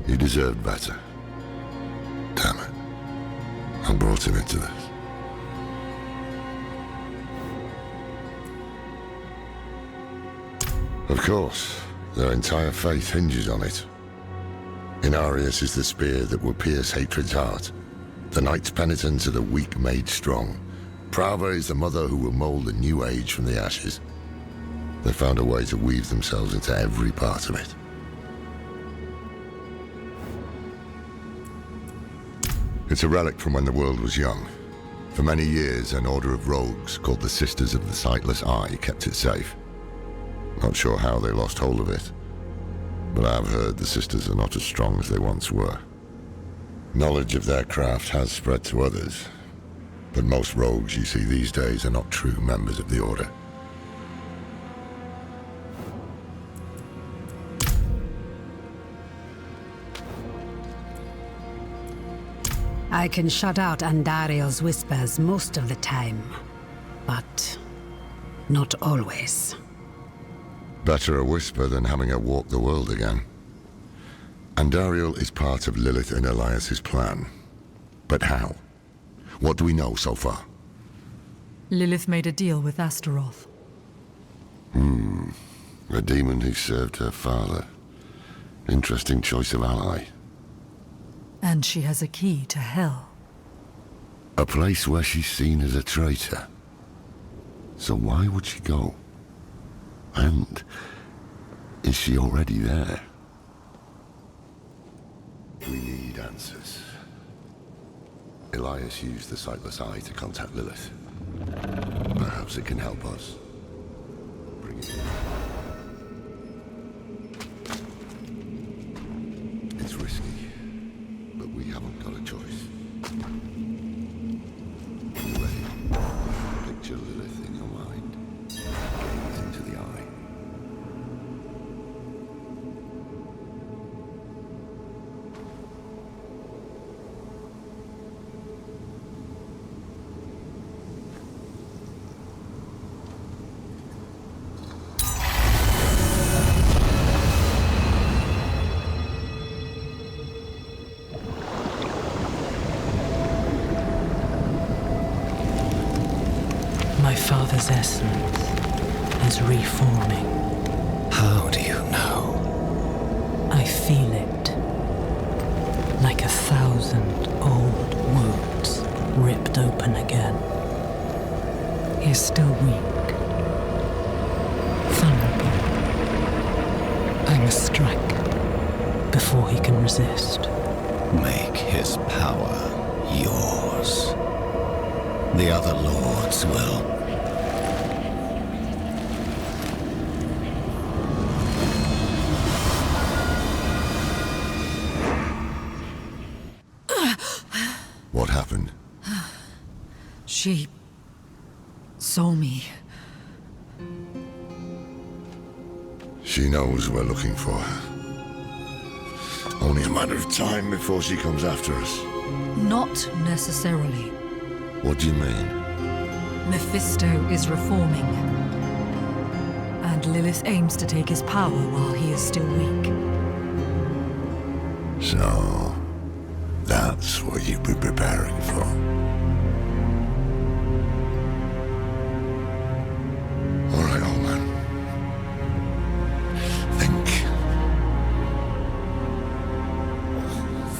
He deserved better. Damn it. I brought him into this. Of course, their entire faith hinges on it. Inarius is the spear that will pierce hatred's heart. The knight's penitents are the weak made strong. Prava is the mother who will mold a new age from the ashes. They found a way to weave themselves into every part of it. It's a relic from when the world was young. For many years, an order of rogues called the Sisters of the Sightless Eye kept it safe. Not sure how they lost hold of it, but I've heard the Sisters are not as strong as they once were. Knowledge of their craft has spread to others, but most rogues you see these days are not true members of the Order. I can shut out Andario's whispers most of the time, but not always. Better a whisper than having her walk the world again. Andariel is part of Lilith and Elias's plan. But how? What do we know so far? Lilith made a deal with Astaroth. A demon who served her father. Interesting choice of ally. And she has a key to Hell. A place where she's seen as a traitor. So why would she go? And is she already there? We need answers. Elias used the Sightless Eye to contact Lilith. Perhaps it can help us. Bring it in. It's risky. But we haven't got a choice. When you're ready, picture Lilith in your mind. Gaze into the eye. My father's essence is reforming. How do you know? I feel it. Like 1,000 old wounds ripped open again. He is still weak. Vulnerable. I must strike before he can resist. Make his power yours. The other lords will. What happened? She saw me. She knows we're looking for her. Only a matter of time before she comes after us. Not necessarily. What do you mean? Mephisto is reforming. And Lilith aims to take his power while he is still weak. So, that's what you've been preparing for. All right, old man. Think.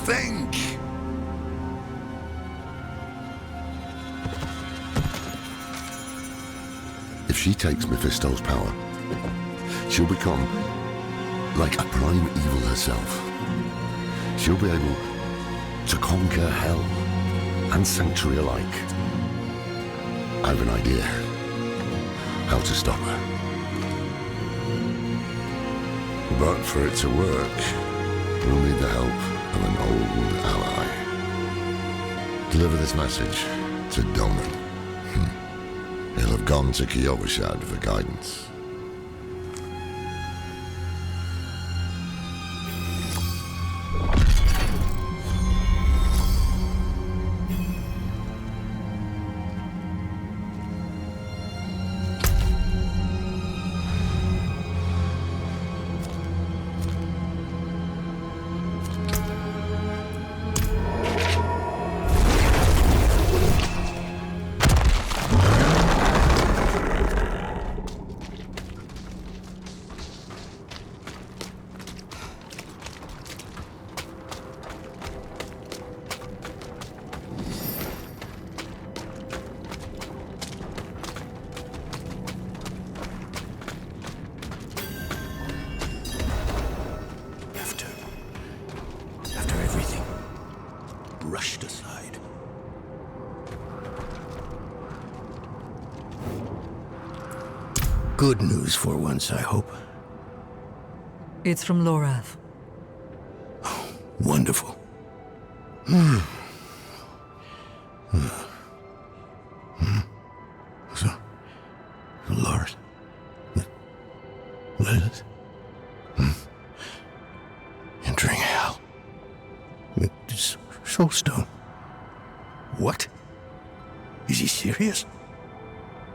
Think! If she takes Mephisto's power, she'll become like a prime evil herself. She'll be able to conquer hell and sanctuary alike. I have an idea. how to stop her. But for it to work, we'll need the help of an old ally. Deliver this message to Donan. He'll have gone to Kyovashad for guidance. After everything, rushed aside. Good news for once, I hope. It's from Lorath. Wonderful. So, Lord, Lilith, entering hell. It's Soulstone. What? Is he serious?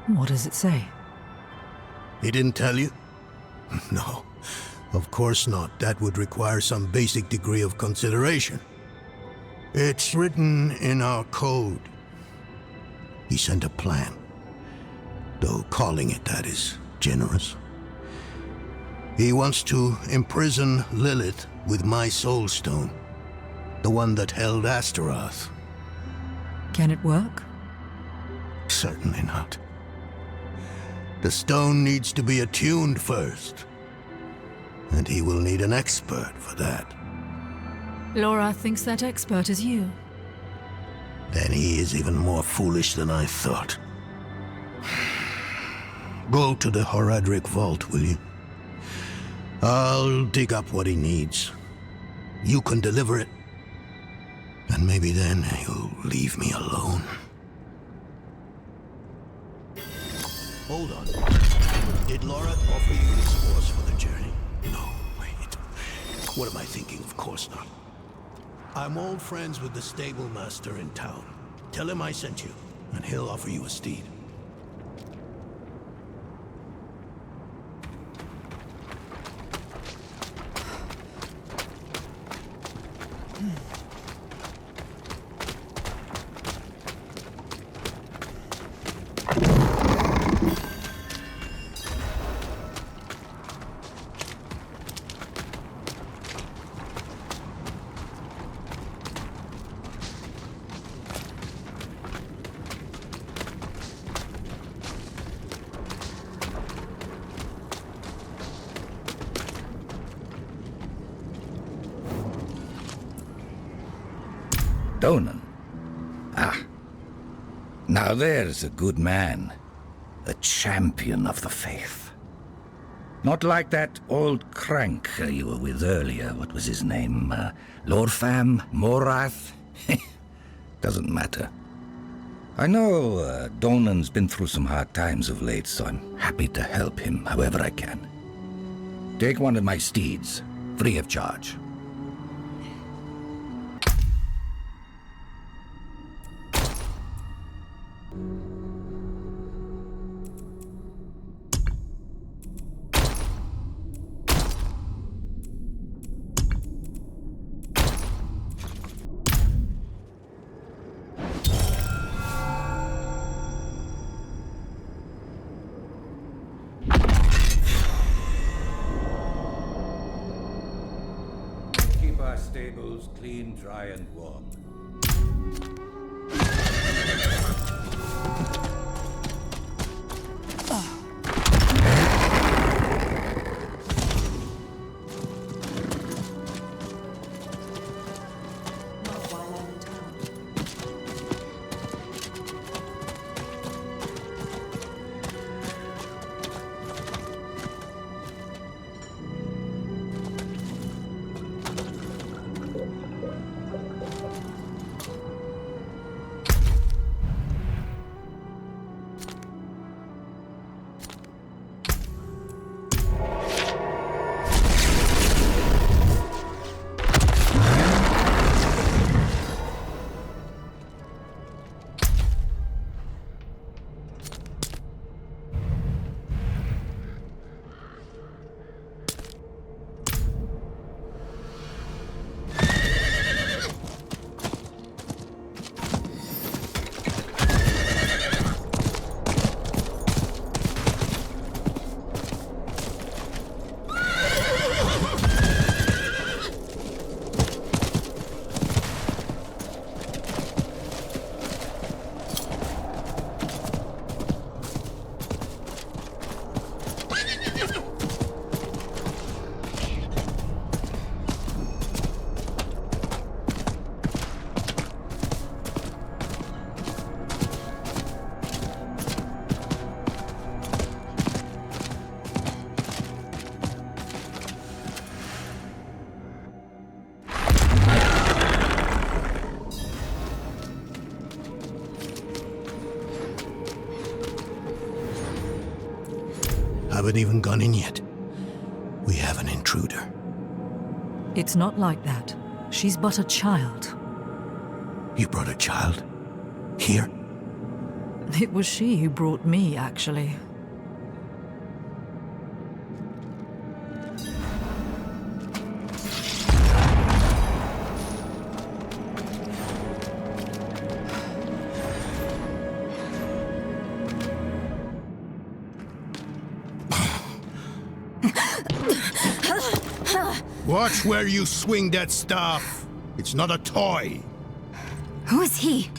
What does it say? He didn't tell you? No, of course not. That would require some basic degree of consideration. It's written in our code. He sent a plan, though calling it that is generous. He wants to imprison Lilith with my Soulstone, the one that held Astaroth. Can it work? Certainly not. The stone needs to be attuned first, and he will need an expert for that. Lorath thinks that expert is you. Then he is even more foolish than I thought. Go to the Horadric vault, will you? I'll dig up what he needs. You can deliver it. And maybe then he'll leave me alone. Hold on. Did Laura offer you this horse for the journey? No, wait. What am I thinking? Of course not. I'm old friends with the stable master in town. Tell him I sent you, and he'll offer you a steed. Donan. Ah. Now there's a good man. A champion of the faith. Not like that old crank you were with earlier. What was his name? Lorfam? Morath? Doesn't matter. I know Donan's been through some hard times of late, so I'm happy to help him however I can. Take one of my steeds, free of charge. Stables clean, dry, and warm. Haven't even gone in yet. We have an intruder. It's not like that. She's but a child. You brought a child? Here? It was she who brought me, actually. Watch where you swing that staff. It's not a toy. Who is he?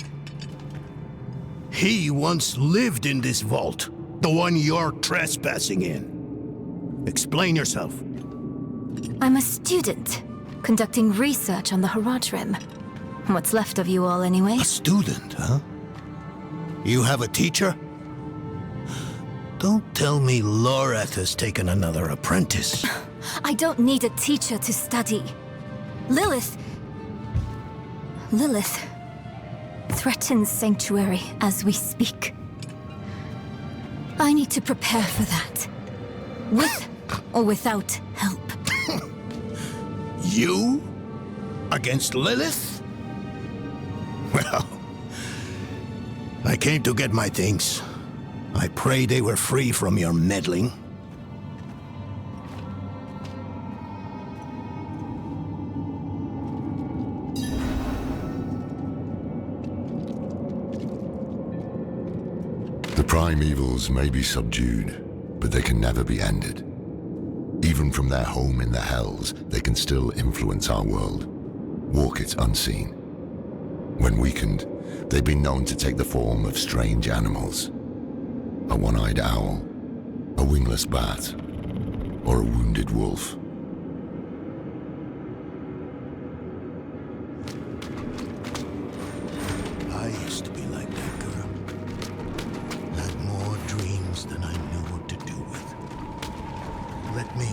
He once lived in this vault. The one you're trespassing in. Explain yourself. I'm a student, conducting research on the Haradrim. What's left of you all, anyway? A student, huh? You have a teacher? Don't tell me Lorath has taken another apprentice. I don't need a teacher to study. Lilith threatens Sanctuary as we speak. I need to prepare for that. With or without help. You? Against Lilith? Well, I came to get my things. I pray they were free from your meddling. The primevals may be subdued, but they can never be ended. Even from their home in the Hells, they can still influence our world, walk it unseen. When weakened, they've been known to take the form of strange animals. A one-eyed owl, a wingless bat, or a wounded wolf. I used to be like that girl. Had more dreams than I knew what to do with. Let me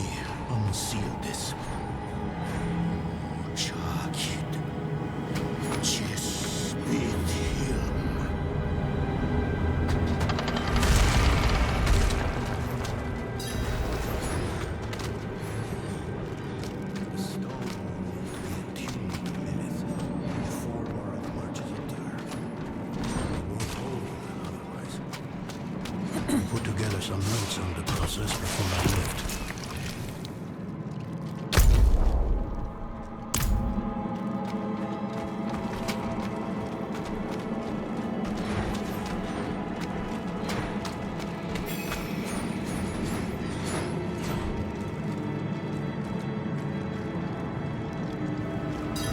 unseal this. Charged. Chest with him. The stone will be attuned to Lilith. Before Lorath marches into her. It won't hold otherwise. Put together some notes on the process before I left.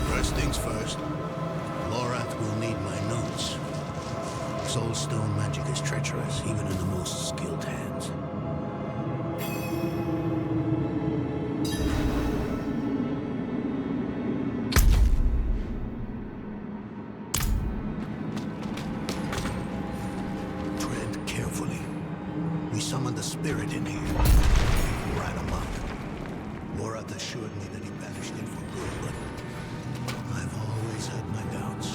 First things first, Lorath will need my notes. Soulstone magic is treacherous, even in the most skilled hands. Tread carefully. We summoned the spirit in here. Right amok. Lorath assured me that he banished it for good, but I've always had my doubts.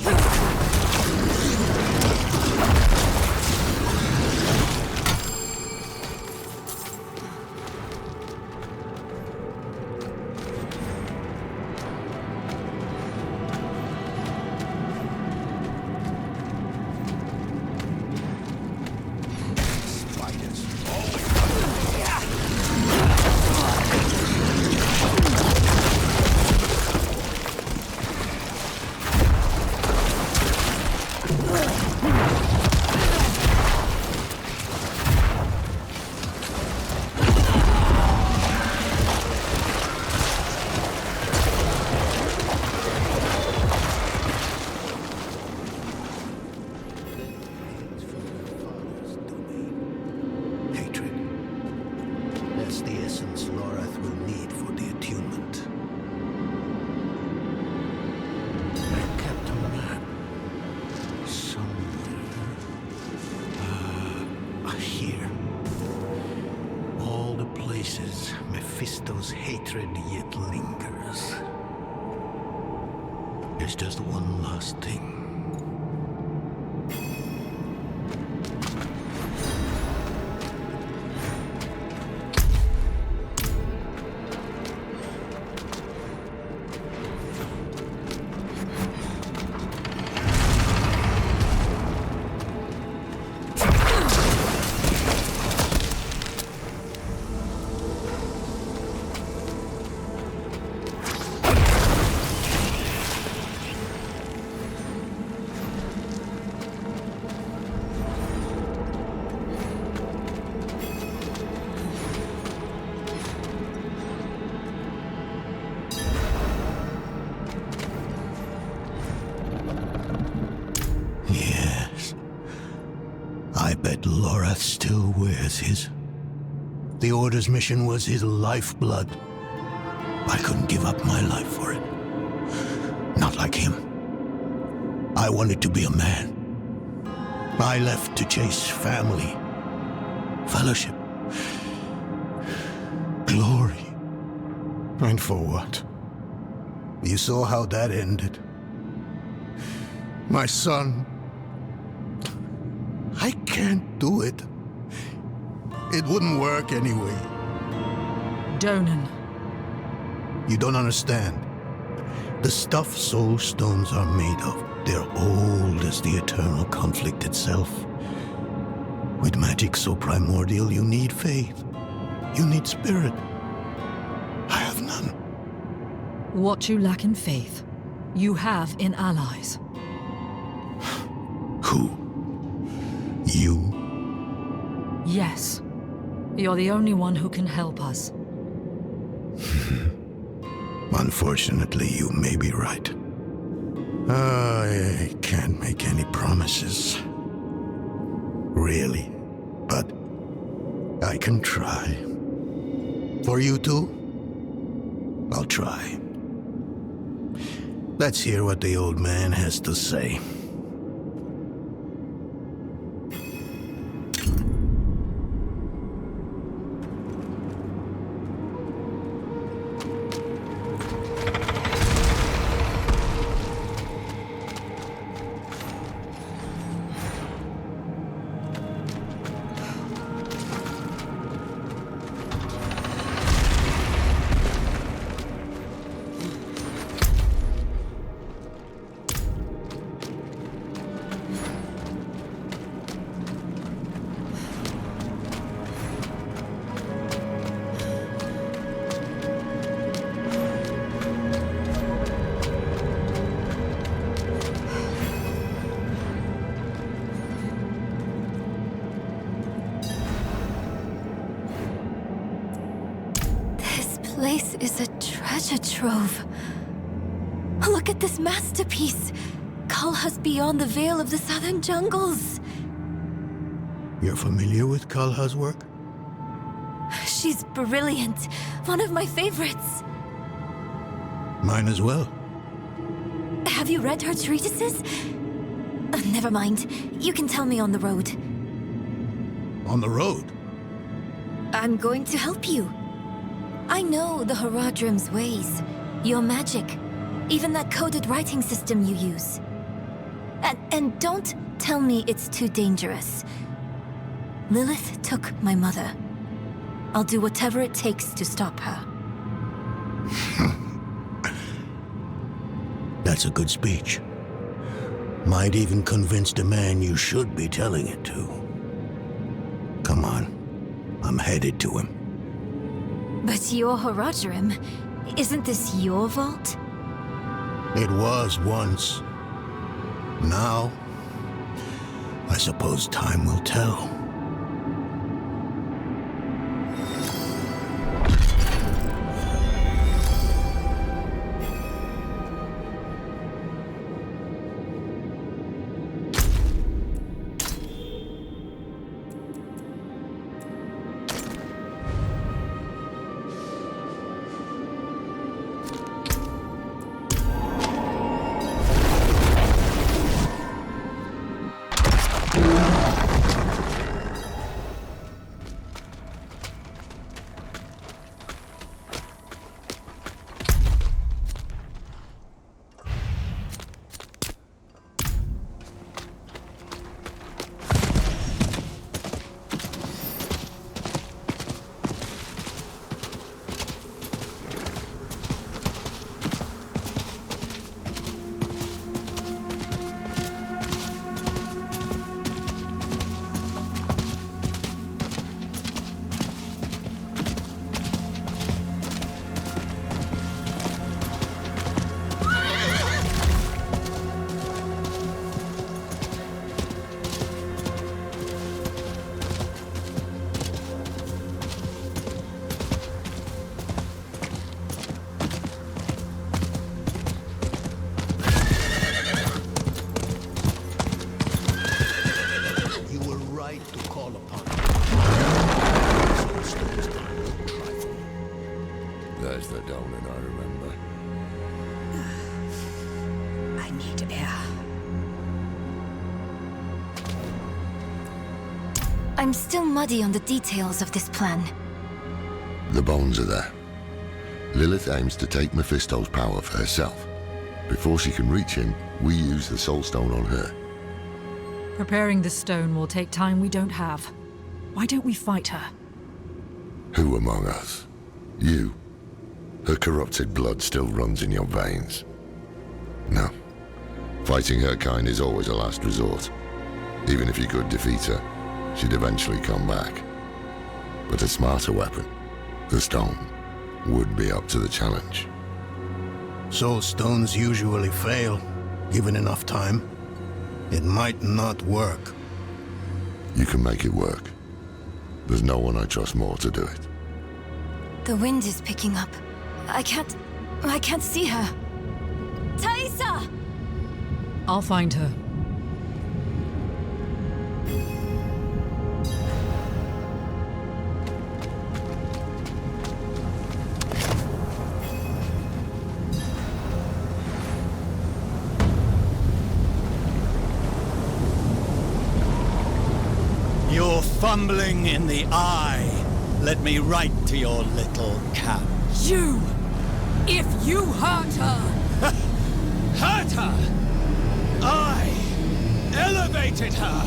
Spiders. Hatred. That's the essence Lorath will need for the attunement. I kept a map somewhere. Here. All the places Mephisto's hatred yet lingers. There's just one last thing. still wears his. The Order's mission was his lifeblood. I couldn't give up my life for it. Not like him. I wanted to be a man. I left to chase family, fellowship, glory. And for what? You saw how that ended. My son. I can't do it. It wouldn't work anyway. Donan. You don't understand. The stuff soul stones are made of, they're old as the eternal conflict itself. With magic so primordial, you need faith. You need spirit. I have none. What you lack in faith, you have in allies. Who? You? Yes. You're the only one who can help us. Unfortunately, you may be right. I can't make any promises. Really. But I can try. For you too? I'll try. Let's hear what the old man has to say. This place is a treasure trove. Look at this masterpiece. Kalha's beyond the veil of the southern jungles. You're familiar with Kalha's work? She's brilliant. One of my favorites. Mine as well. Have you read her treatises? Never mind. You can tell me on the road. On the road? I'm going to help you. I know the Haradrim's ways, your magic, even that coded writing system you use. And don't tell me it's too dangerous. Lilith took my mother. I'll do whatever it takes to stop her. That's a good speech. Might even convince the man you should be telling it to. Come on, I'm headed to him. But your Haradrim, isn't this your vault? It was once. Now, I suppose time will tell. other Donan I remember. I need air. I'm still muddy on the details of this plan. The bones are there. Lilith aims to take Mephisto's power for herself. Before she can reach him, we use the Soul Stone on her. Preparing this stone will take time we don't have. Why don't we fight her? Who among us? You? Her corrupted blood still runs in your veins. No. Fighting her kind is always a last resort. Even if you could defeat her, she'd eventually come back. But a smarter weapon, the stone, would be up to the challenge. Soul stones usually fail, given enough time. It might not work. You can make it work. There's no one I trust more to do it. The wind is picking up. I can't see her. Thaisa! I'll find her. You're fumbling in the eye. Let me write to your little cat. You! If you hurt her! Hurt her! I elevated her!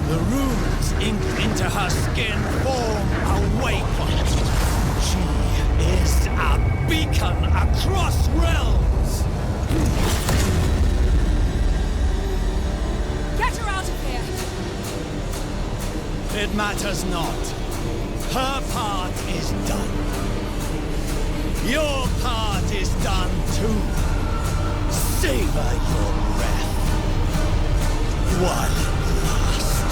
The runes inked into her skin form a waypoint. She is a beacon across realms! Get her out of here! It matters not. Her part is done. Your part is done too. Savor your breath while it lasts.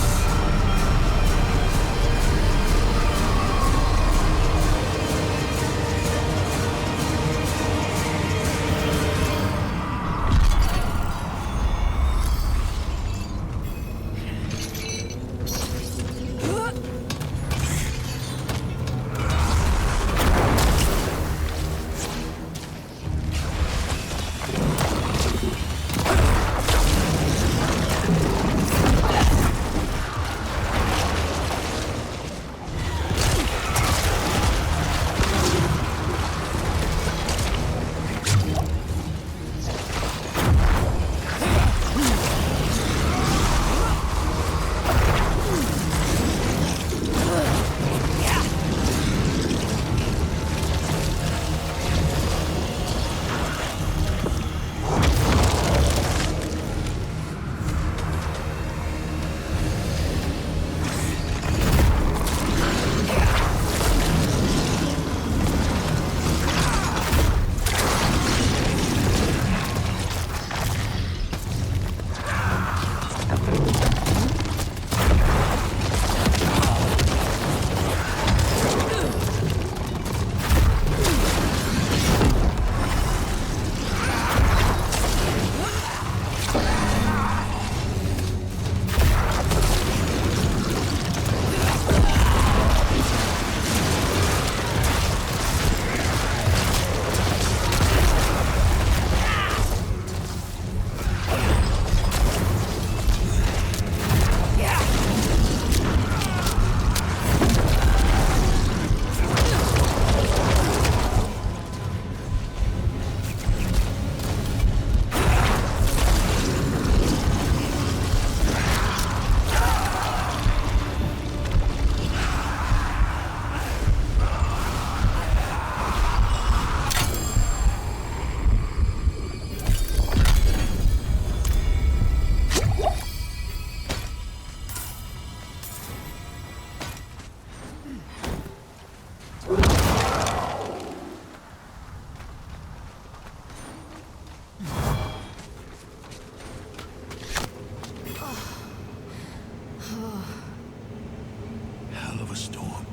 Hell of a storm.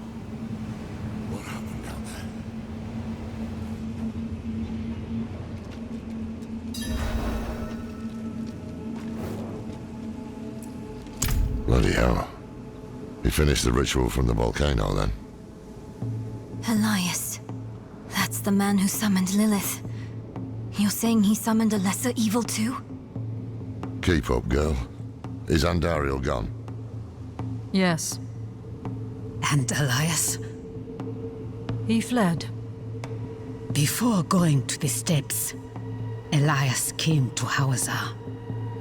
What happened down there? Bloody hell. You finished the ritual from the volcano then? Elias. That's That's the man who summoned Lilith. You're saying he summoned a lesser evil too? Keep up, girl. Is Andariel gone? Yes, And Elias? he fled. Before going to the steps, Elias came to Hawazar,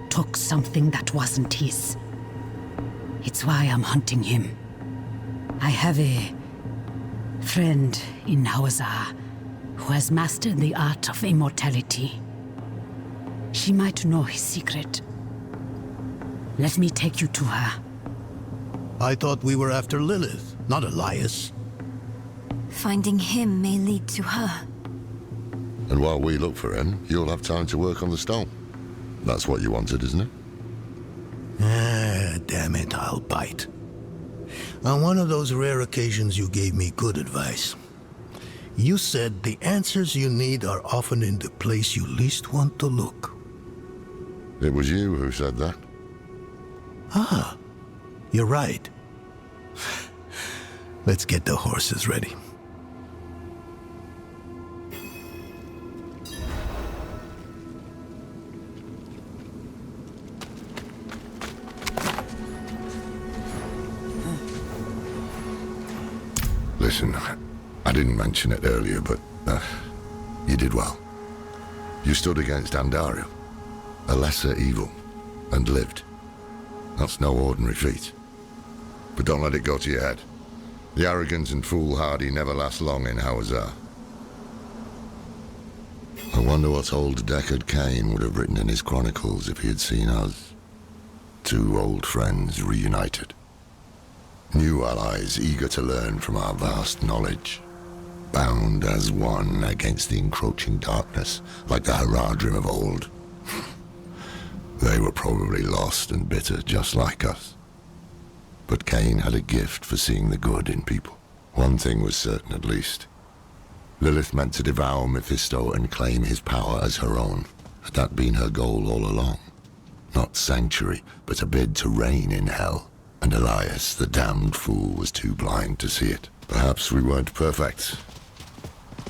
took something that wasn't his. It's why I'm hunting him. I have a friend in Hawazar who has mastered the art of immortality. She might know his secret. Let me take you to her. I thought we were after Lilith, not Elias. Finding him may lead to her. And while we look for him, you'll have time to work on the stone. That's what you wanted, isn't it? Ah, damn it, I'll bite. On one of those rare occasions you gave me good advice. You said the answers you need are often in the place you least want to look. It was you who said that. Ah, you're right. Let's get the horses ready. Listen, I didn't mention it earlier, but you did well. You stood against Andariel, a lesser evil, and lived. That's no ordinary feat. But don't let it go to your head. The arrogant and foolhardy never last long in Hawazar. I wonder what old Deckard Cain would have written in his chronicles if he had seen us. Two old friends reunited. New allies eager to learn from our vast knowledge. Bound as one against the encroaching darkness, like the Haradrim of old. They were probably lost and bitter, just like us. But Cain had a gift for seeing the good in people. One thing was certain, at least. Lilith meant to devour Mephisto and claim his power as her own. Had that been her goal all along? Not sanctuary, but a bid to reign in hell. And Elias, the damned fool, was too blind to see it. Perhaps we weren't perfect,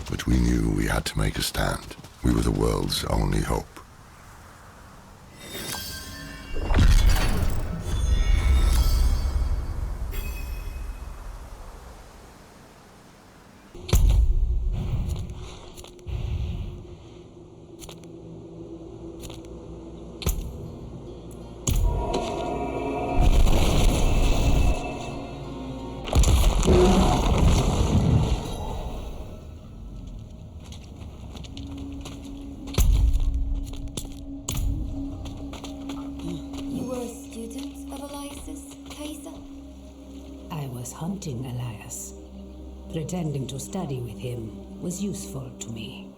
but we knew we had to make a stand. We were the world's only hope. Hunting Elias. Pretending to study with him was useful to me.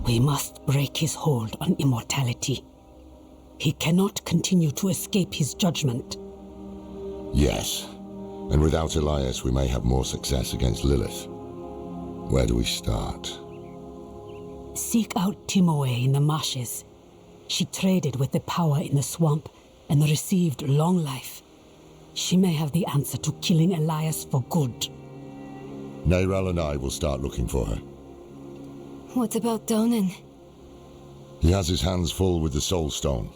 We must break his hold on immortality. He cannot continue to escape his judgment. Yes, and without Elias we may have more success against Lilith. Where do we start? Seek out Timoe in the marshes. She traded with the power in the swamp and received long life. She may have the answer to killing Elias for good. Neyrel and I will start looking for her. What about Donan? He has his hands full with the Soul Stone.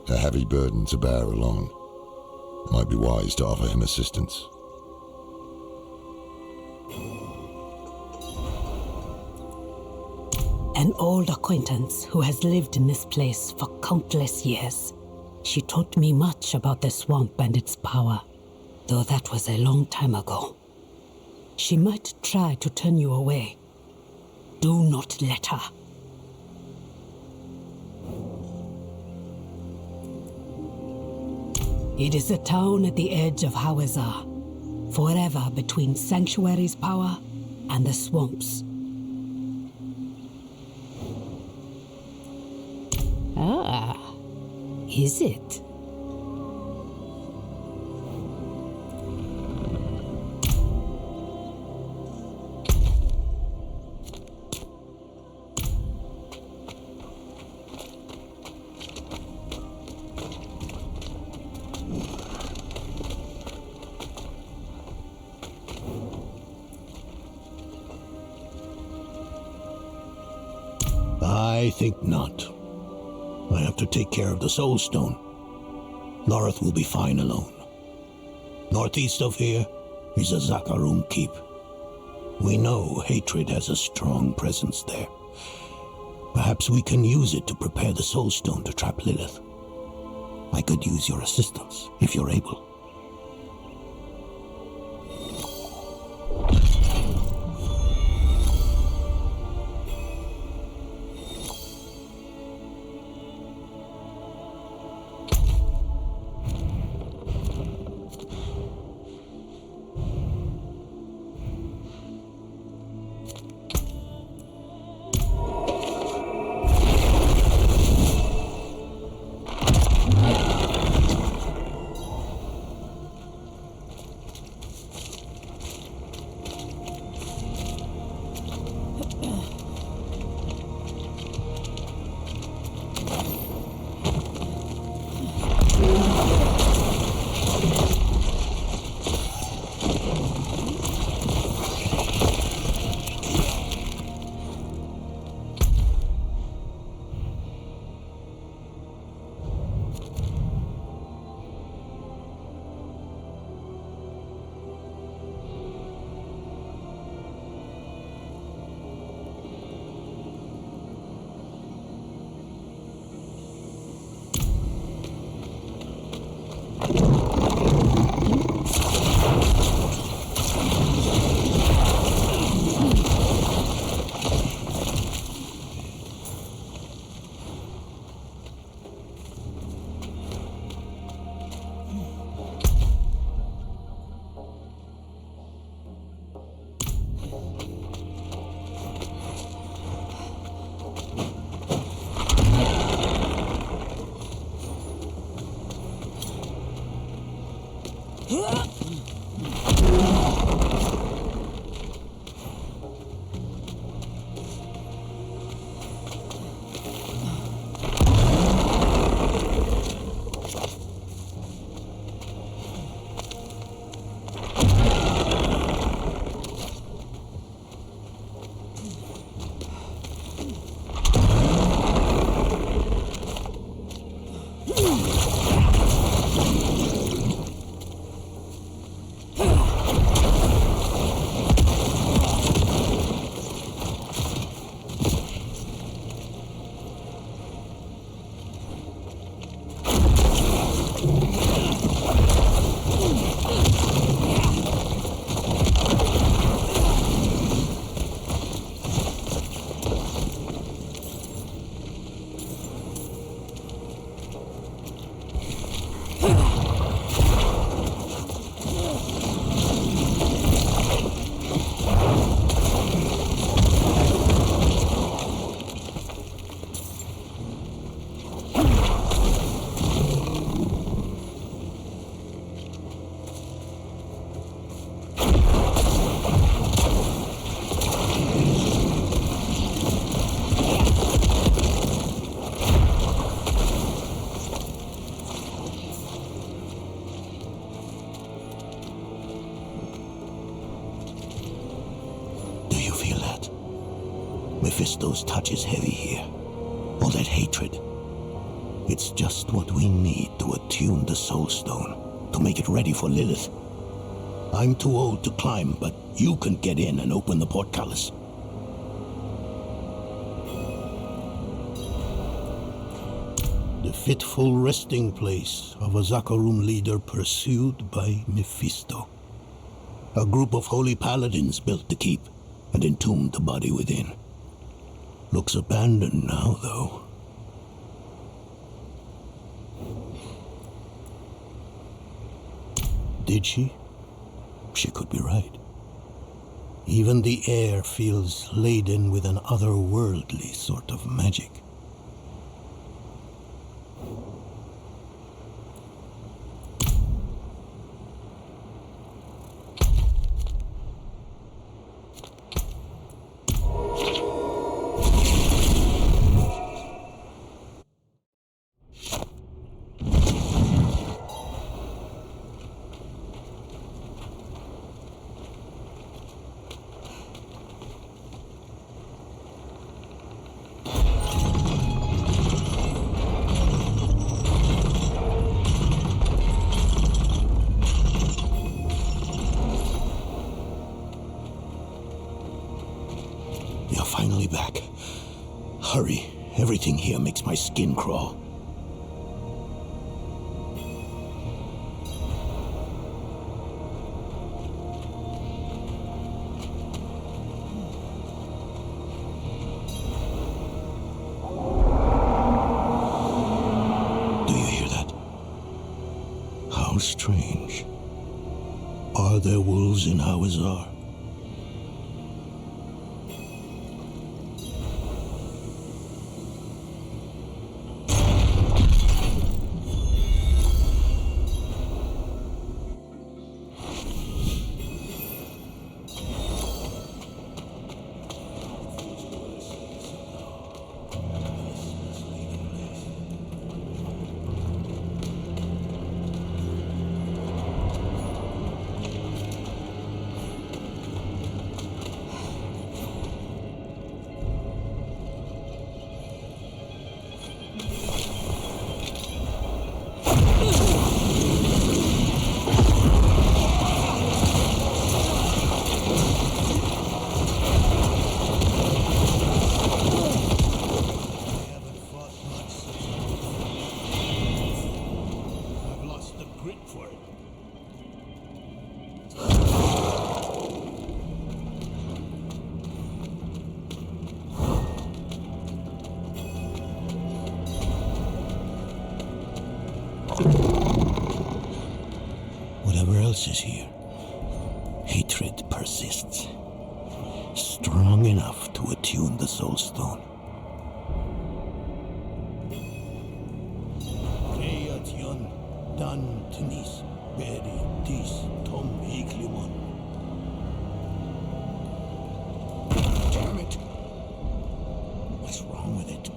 A heavy burden to bear alone. Might be wise to offer him assistance. An old acquaintance who has lived in this place for countless years. She taught me much about the swamp and its power, though that was a long time ago. She might try to turn you away. Do not let her. It is a town at the edge of Hawazar, forever between Sanctuary's power and the swamps. Ah, is it? think not. I have to take care of the Soul Stone. Lorith will be fine alone. Northeast of here is a Zakarum keep. We know hatred has a strong presence there. Perhaps we can use it to prepare the Soul Stone to trap Lilith. I could use your assistance, if you're able. Mephisto's touch is heavy here. All that hatred. It's just what we need to attune the Soul Stone, to make it ready for Lilith. I'm too old to climb, but you can get in and open the portcullis. The fitful resting place of a Zakarum leader pursued by Mephisto. A group of holy paladins built the keep and entombed the body within. Looks abandoned now, though. Did she? She could be right. Even the air feels laden with an otherworldly sort of magic. Hurry. Everything here makes my skin crawl. Do you hear that? How strange. Are there wolves in Hawazar? Whatever else is here, hatred persists. Strong enough to attune the Soul Stone. Dan Tenis, Beri, Tis, Tom, Iklimon. Damn it! What's wrong with it?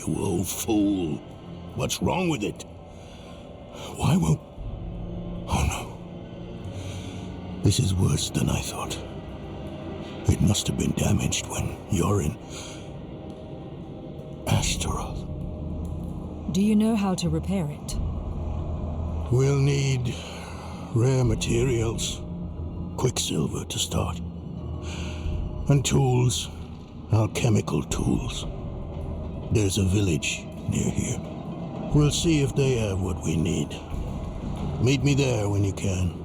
You old fool. What's wrong with it? Why won't... Oh no. This is worse than I thought. It must have been damaged when you're in... Astaroth. Do you know how to repair it? We'll need rare materials. Quicksilver to start. And tools. Alchemical tools. There's a village near here. We'll see if they have what we need. Meet me there when you can.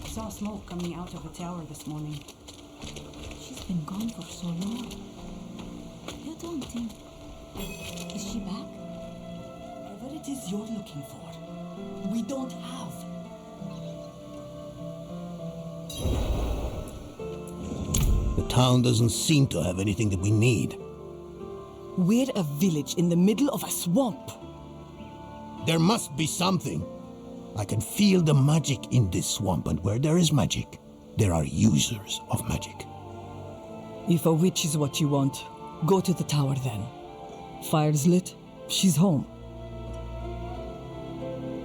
Saw smoke coming out of the tower this morning. She's been gone for so long. You don't think... Is she back? Whatever it is you're looking for, we don't have. The town doesn't seem to have anything that we need. We're a village in the middle of a swamp. There must be something. I can feel the magic in this swamp, and where there is magic, there are users of magic. If a witch is what you want, go to the tower then. Fire's lit, she's home.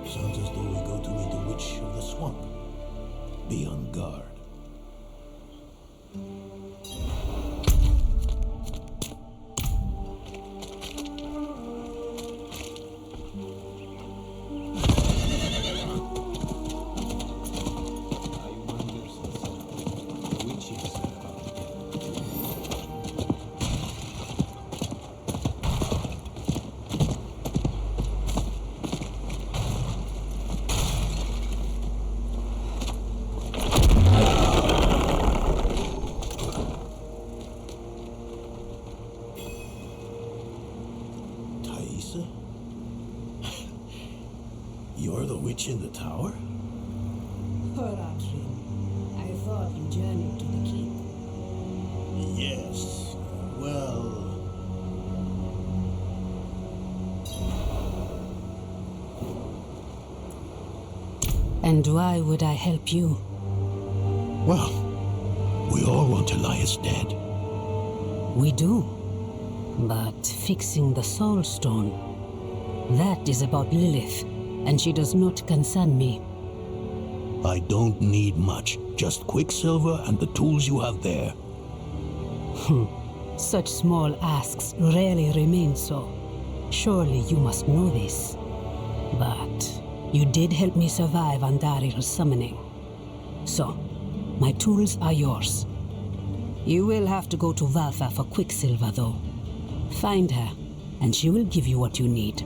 Sounds as though we go to meet the witch of the swamp. Be on guard. witch in the tower? Horatrim, I thought you journeyed to the keep. Yes. Well... And why would I help you? Well, we all want Elias dead. We do. But fixing the Soul Stone, that is about Lilith, and she does not concern me. I don't need much. Just Quicksilver and the tools you have there. Such small asks rarely remain so. Surely you must know this. But you did help me survive Andaril's summoning. So, my tools are yours. You will have to go to Valtha for Quicksilver, though. Find her, and she will give you what you need.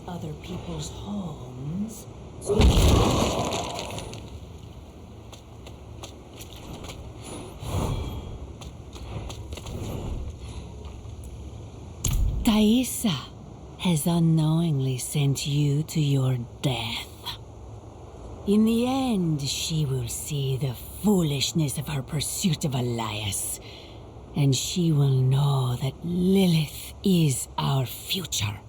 Other people's homes. Thaisa has unknowingly sent you to your death. In the end, she will see the foolishness of her pursuit of Elias, and she will know that Lilith is our future.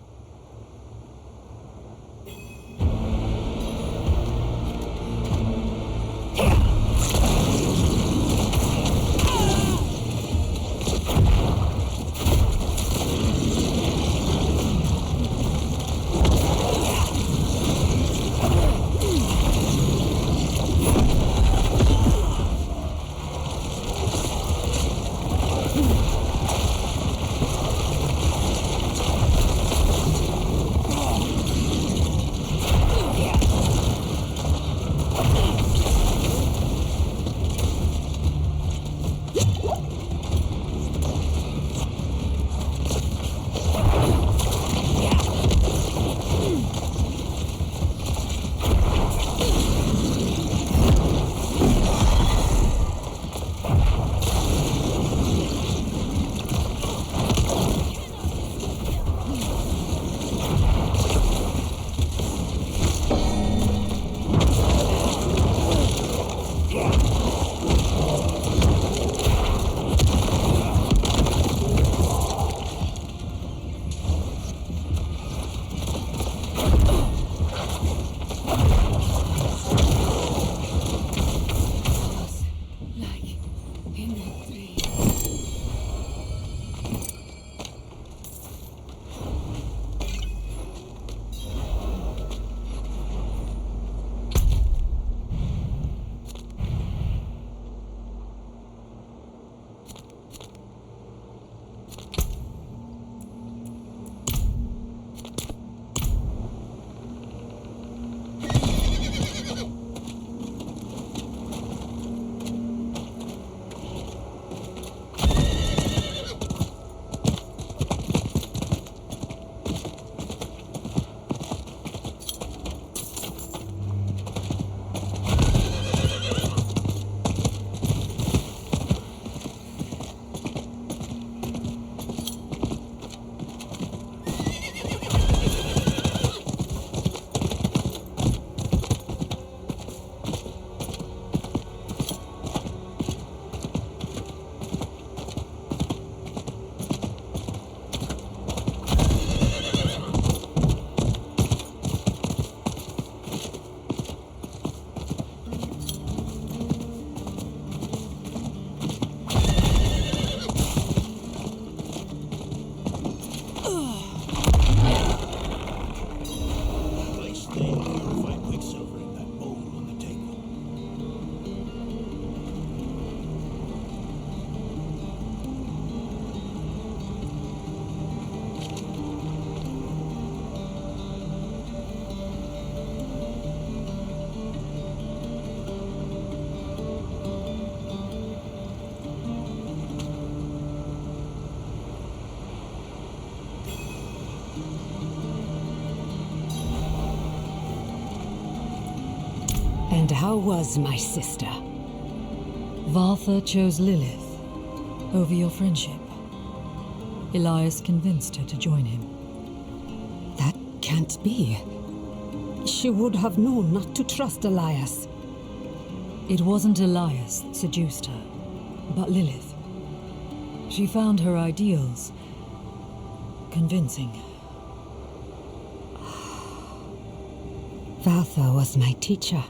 And how was my sister? Valtha chose Lilith over your friendship. Elias convinced her to join him. That can't be. She would have known not to trust Elias. It wasn't Elias that seduced her, but Lilith. She found her ideals convincing. Valtha was my teacher.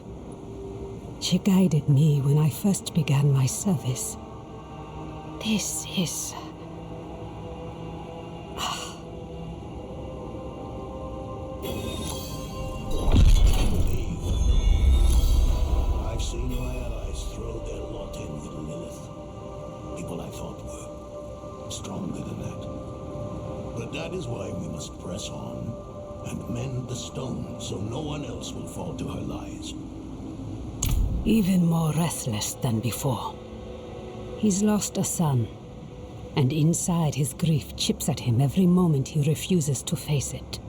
She guided me when I first began my service. This is... I've seen my allies throw their lot in with Lilith. People I thought were stronger than that. But that is why we must press on and mend the stone so no one else will fall to her lies. even more restless than before. He's lost a son, and inside his grief chips at him every moment he refuses to face it.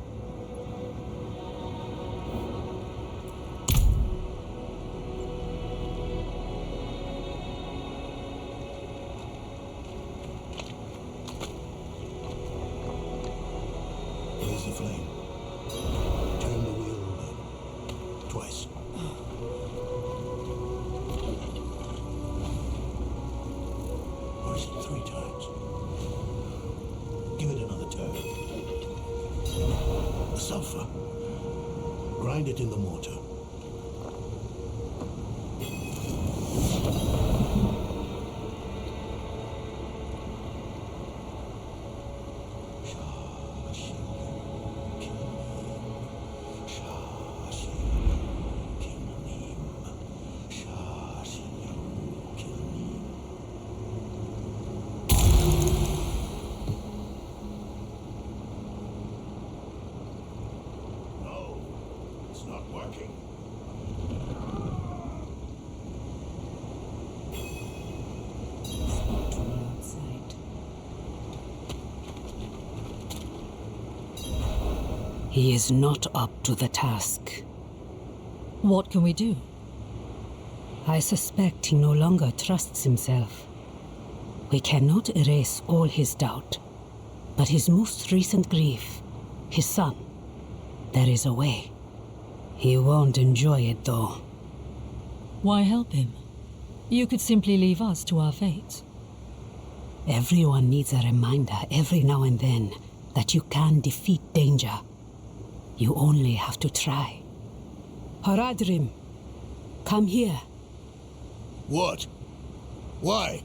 Raise the flame. Turn the wheel twice. Push it 3 times. Give it another turn. The sulfur. Grind it in the mortar. He is not up to the task. What can we do? I suspect he no longer trusts himself. We cannot erase all his doubt, but his most recent grief, his son, there is a way. He won't enjoy it, though. Why help him? You could simply leave us to our fate. Everyone needs a reminder every now and then that you can defeat danger. You only have to try. Haradrim, come here. What? Why?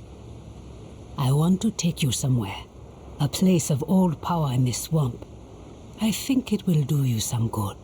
I want to take you somewhere. A place of old power in this swamp. I think it will do you some good.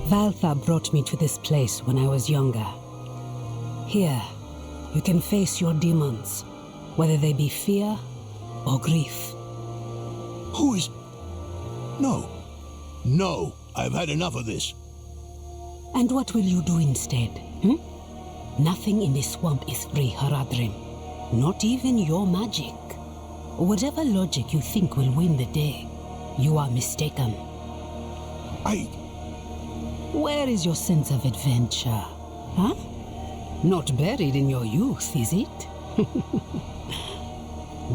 Valtha brought me to this place when I was younger. Here, you can face your demons, whether they be fear or grief. Who is... No. No, I've had enough of this. And what will you do instead? Nothing in this swamp is free, Haradrim. Not even your magic. Whatever logic you think will win the day, you are mistaken. Where is your sense of adventure? Huh? Not buried in your youth, is it?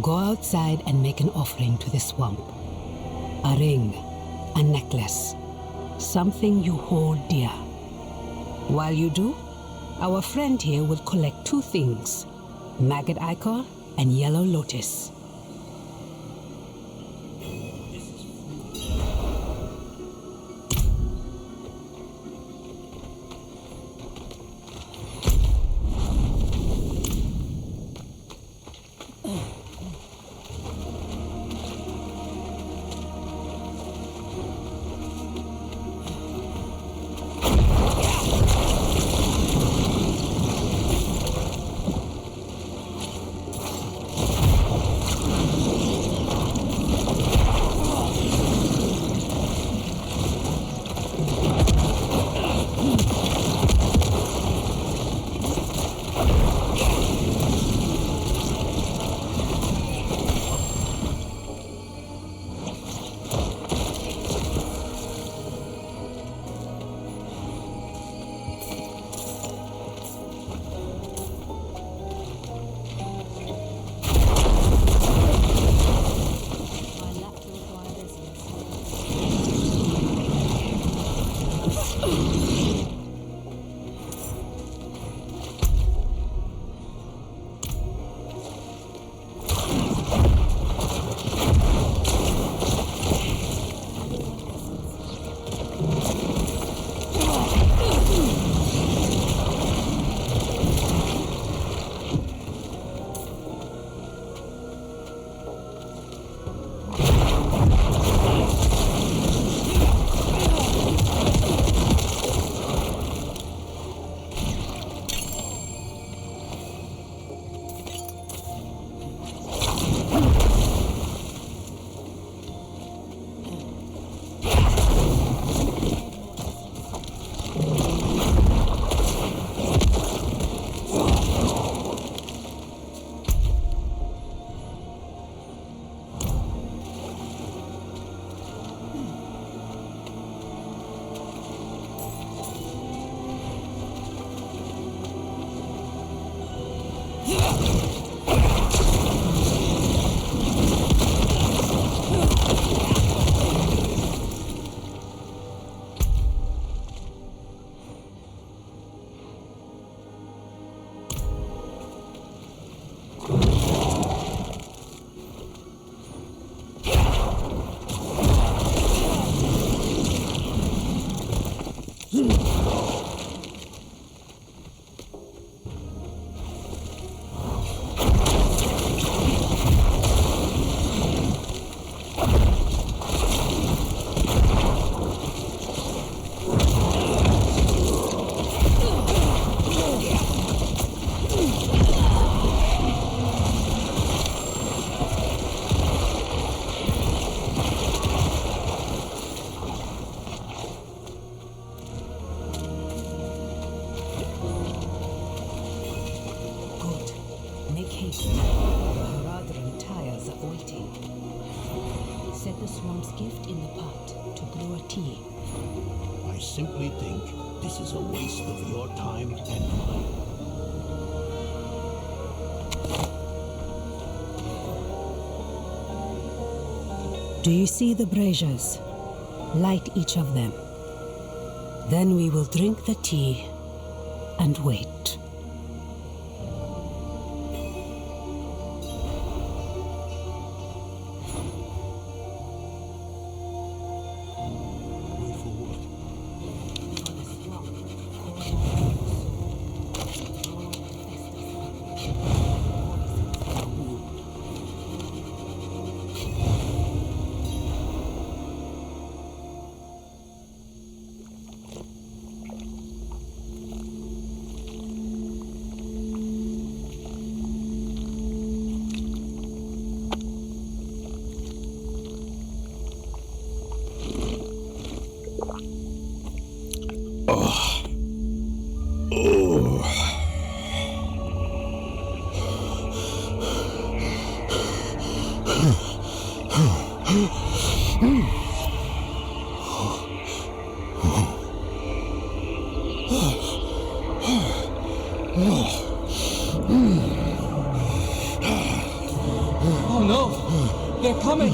Go outside and make an offering to the swamp. A ring, a necklace, something you hold dear. While you do, our friend here will collect 2 things, maggot ichor and yellow lotus. the swamp's gift in the pot to brew a tea. I simply think this is a waste of your time and mine. Do you see the braziers? Light each of them. Then we will drink the tea and wait. Oh no! They're coming!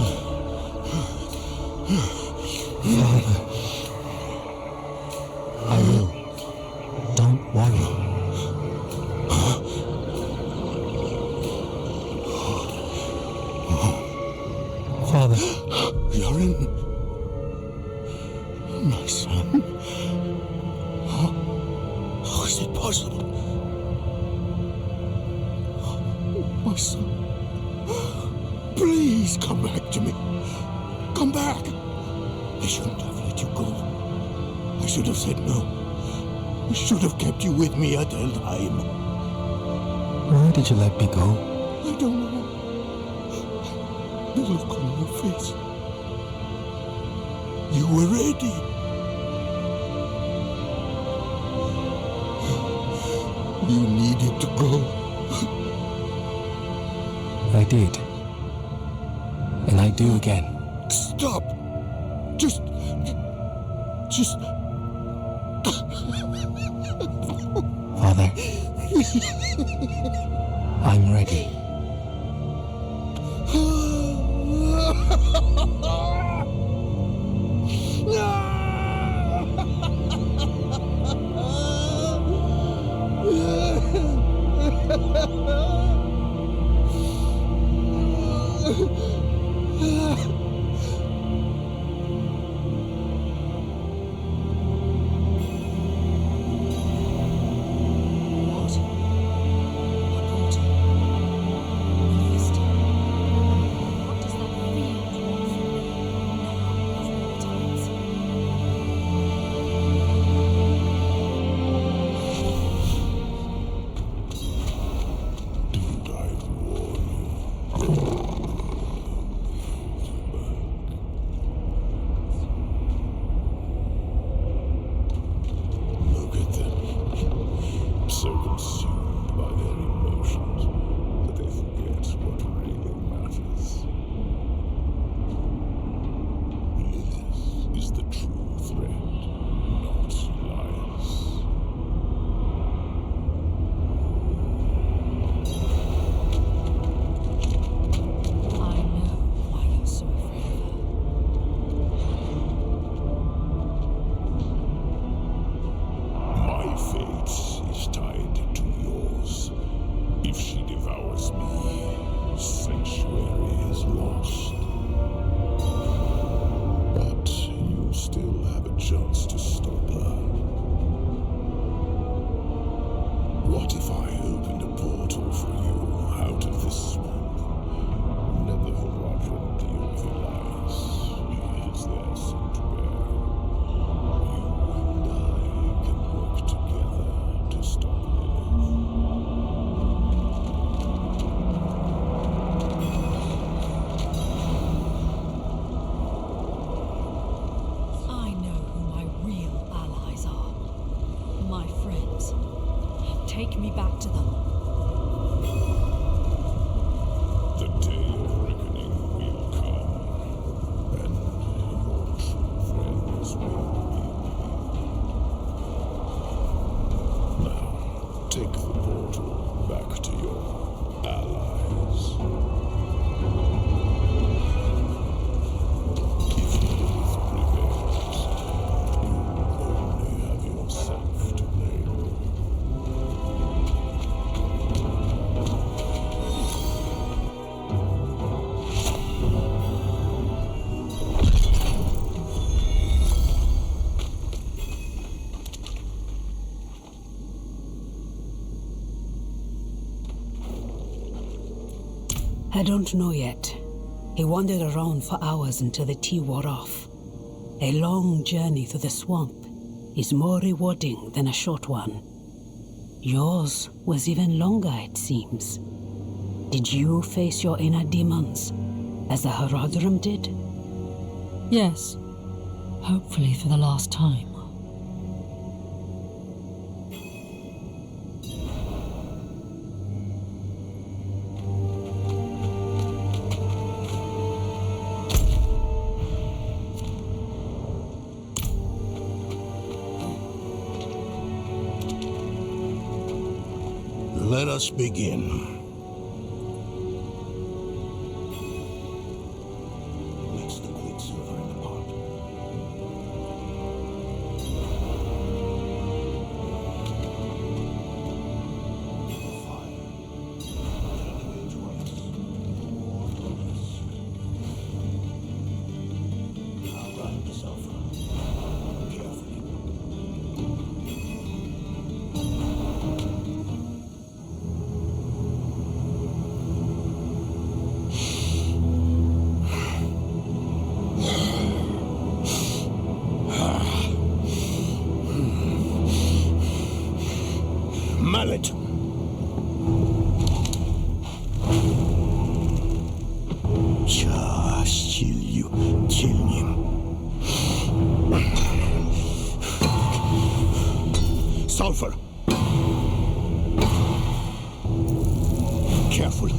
Father. I will. Don't worry. Father. Yorin. My son. How is it possible? My son. Please come back to me. Come back. I shouldn't have let you go. I should have said no. I should have kept you with me at Eldheim. Why did you let me go? I don't know. The look on your face. You were ready. You needed to go. I did. And I do again. Stop. Just... Father. I'm ready. Take me back to them. The day of reckoning will come, and your true friends will be. Now, take the portal back to your allies. If Lilith prevails, you only have yourself to blame. I don't know yet. He wandered around for hours until the tea wore off. A long journey through the swamp is more rewarding than a short one. Yours was even longer, it seems. Did you face your inner demons, as the Haradrim did? Yes. Hopefully for the last time. Let us begin. Mix the quicksilver in the pot. Mallet. Sulfur. Careful.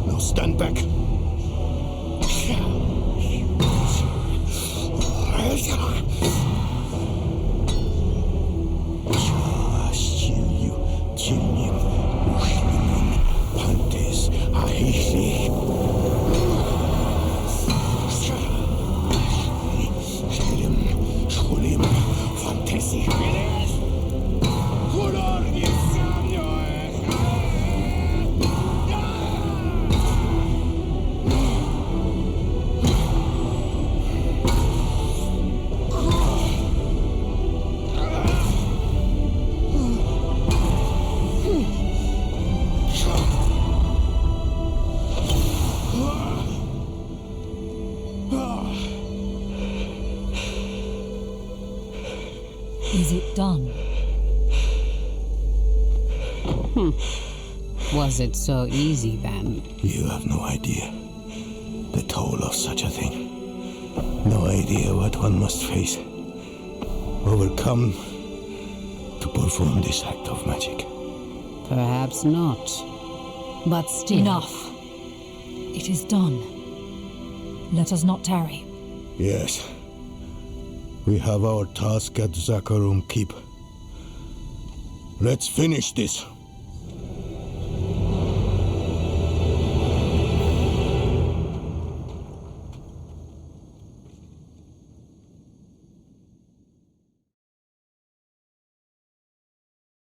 Now stand back. Is it done? Was it so easy then? You have no idea the toll of such a thing. No idea what one must face, overcome to perform this act of magic. Perhaps not. But still... Enough. It is done. Let us not tarry. Yes. We have our task at Zakarum Keep. Let's finish this.